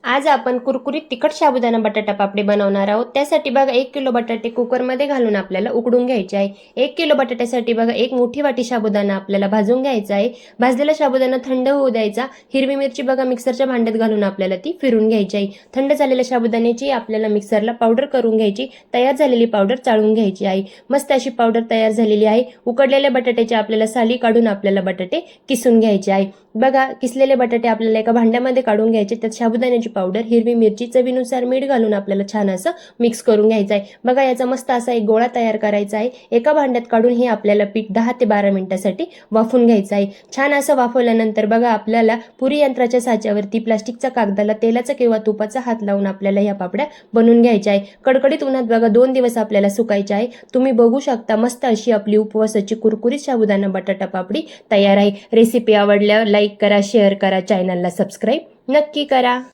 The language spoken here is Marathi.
आज आपण कुरकुरीत तिखट साबुदाणा बटाटा पापडी बनवणार आहोत। त्यासाठी बघा 1 किलो बटाटे कुकरमध्ये घालून आपल्याला उकडून घ्यायचे आहे। 1 किलो बटाट्यासाठी बघा 1 मोठी वाटी साबुदाणा आपल्याला भाजून घ्यायचा आहे। भाजलेला साबुदाणा थंड होऊ द्यायचा। हिरवी मिरची बघा मिक्सरच्या भांड्यात घालून आपल्याला ती फिरून घ्यायची आहे। थंड झालेल्या साबुदाण्याची आपल्याला मिक्सरला पावडर करून घ्यायची। तयार झालेली पावडर चाळून घ्यायची आहे। मस्त अशी पावडर तयार झालेली आहे। उकडलेल्या बटाट्याची आपल्याला साली काढून आपल्याला बटाटे किसून घ्यायचे आहे। बघा किसलेले बटाटे आपल्याला एका भांड्यामध्ये काढून घ्यायचे। त्यात साबुदाण्याची पावडर, हिरवी मिरची, चवीनुसार मीठ घालून आपल्याला छान असं मिक्स करून घ्यायचं आहे। बघा याचा मस्त असा एक गोळा तयार करायचा आहे। एका भांड्यात काढून हे आपल्याला पीठ 10 ते 12 मिनिटांसाठी वाफवून घ्यायचं आहे। छान असं वाफवल्यानंतर बघा आपल्याला पुरी यंत्राच्या साच्यावरती प्लास्टिकच्या कागदाला तेलाचा किंवा तुपाचा हात लावून आपल्याला या पापड्या बनवून घ्यायच्या आहे। कडकडीत उन्हात बघा 2 दिवस आपल्याला सुकायच्या आहे। तुम्ही बघू शकता मस्त अशी आपली उपवासाची कुरकुरीत साबुदाणा बटाटा पापडी तयार आहे। रेसिपी आवडल्यावर लाईक करा, शेअर करा, चॅनलला सबस्क्राईब नक्की करा।